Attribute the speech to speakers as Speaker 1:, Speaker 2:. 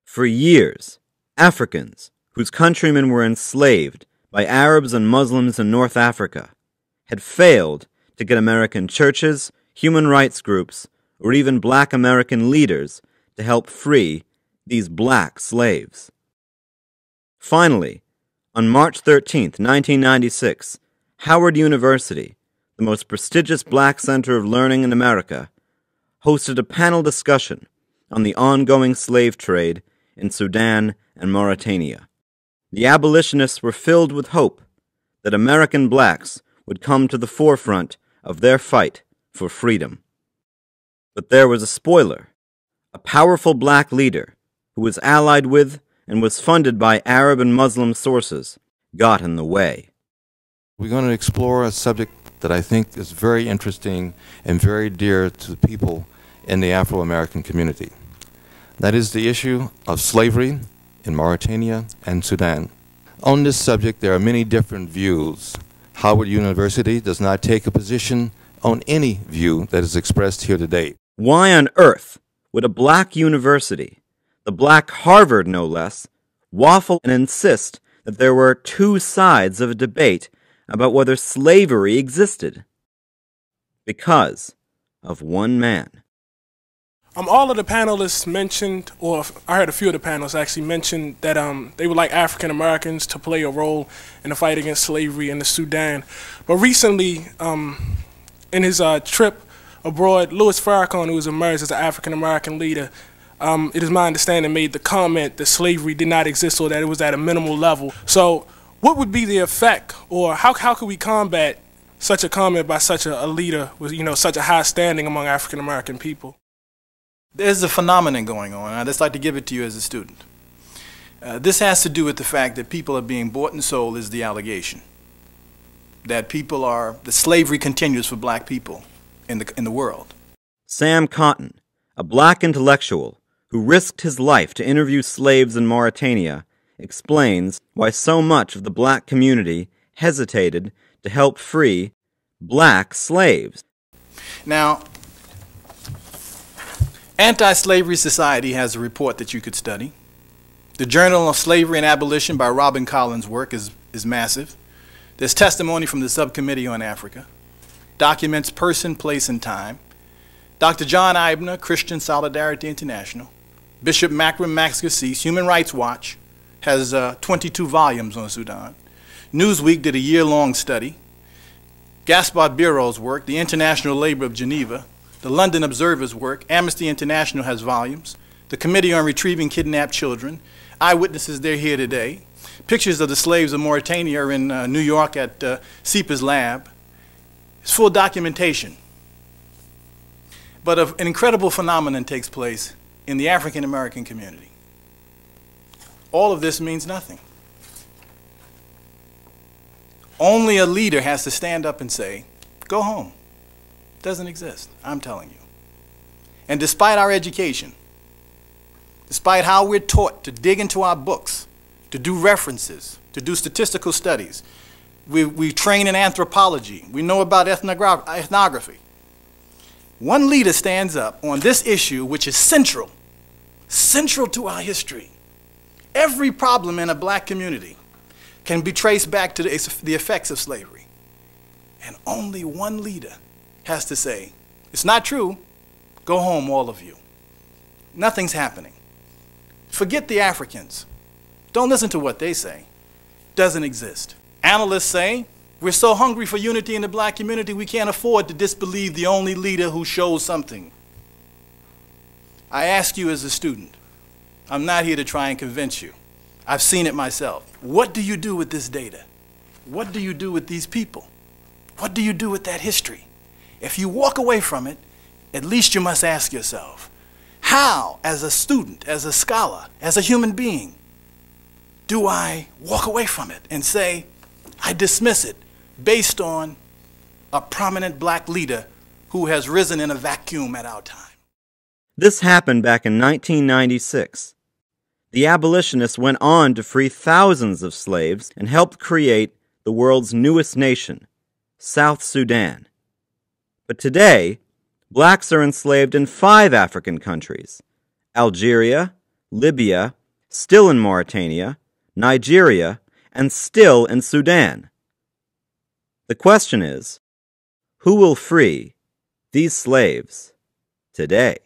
Speaker 1: For years, Africans, whose countrymen were enslaved by Arabs and Muslims in North Africa, had failed to get American churches, human rights groups, or even black American leaders to help free these black slaves. Finally, on March 13, 1996, Howard University, the most prestigious black center of learning in America, hosted a panel discussion on the ongoing slave trade in Sudan and Mauritania. The abolitionists were filled with hope that American blacks would come to the forefront of their fight for freedom. But there was a spoiler. A powerful black leader who was allied with and was funded by Arab and Muslim sources got in the way.
Speaker 2: We're going to explore a subject that I think is very interesting and very dear to the people in the Afro-American community. That is the issue of slavery in Mauritania and Sudan. On this subject, there are many different views. Howard University does not take a position on any view that is expressed here today.
Speaker 1: Why on earth would a black university, the black Harvard no less, waffle and insist that there were two sides of a debate about whether slavery existed? Because of one man.
Speaker 3: All of the panelists mentioned, or I heard a few of the panelists actually mentioned that they would like African Americans to play a role in the fight against slavery in the Sudan. But recently, in his trip abroad, Louis Farrakhan, who has emerged as an African American leader, it is my understanding, made the comment that slavery did not exist or that it was at a minimal level. So what would be the effect, or how could we combat such a comment by such a leader with, such a high standing among African American people?
Speaker 4: There's a phenomenon going on, and I'd just like to give it to you as a student. This has to do with the fact that people are being bought and sold, is the allegation. That slavery continues for black people in the world.
Speaker 1: Sam Cotton, a black intellectual who risked his life to interview slaves in Mauritania, explains why so much of the black community hesitated to help free black slaves.
Speaker 4: Now, Anti-Slavery Society has a report that you could study. The Journal of Slavery and Abolition by Robin Collins' work is massive. There's testimony from the Subcommittee on Africa. Documents person, place, and time. Dr. John Eibner, Christian Solidarity International. Bishop Makram Maxkassis, Human Rights Watch, has 22 volumes on Sudan. Newsweek did a year-long study. Gaspard Biro's work, The International Labor of Geneva, the London Observer's work, Amnesty International has volumes, the Committee on Retrieving Kidnapped Children, eyewitnesses, they're here today. Pictures of the slaves of Mauritania are in New York at SIPA's lab. It's full documentation. But an incredible phenomenon takes place in the African American community. All of this means nothing. Only a leader has to stand up and say, go home. It doesn't exist, I'm telling you. And despite our education, despite how we're taught to dig into our books, to do references, to do statistical studies, we train in anthropology, we know about ethnography. One leader stands up on this issue, which is central to our history. Every problem in a black community can be traced back to the effects of slavery. And only one leader has to say, it's not true, go home, all of you. Nothing's happening. Forget the Africans. Don't listen to what they say. It doesn't exist. Analysts say, we're so hungry for unity in the black community, we can't afford to disbelieve the only leader who shows something. I ask you as a student, I'm not here to try and convince you. I've seen it myself. What do you do with this data? What do you do with these people? What do you do with that history? If you walk away from it, at least you must ask yourself, how, as a student, as a scholar, as a human being, do I walk away from it and say, I dismiss it based on a prominent black leader who has risen in a vacuum at our time?
Speaker 1: This happened back in 1996. The abolitionists went on to free thousands of slaves and helped create the world's newest nation, South Sudan. But today, blacks are enslaved in 5 African countries: Algeria, Libya, still in Mauritania, Nigeria, and still in Sudan. The question is, who will free these slaves today?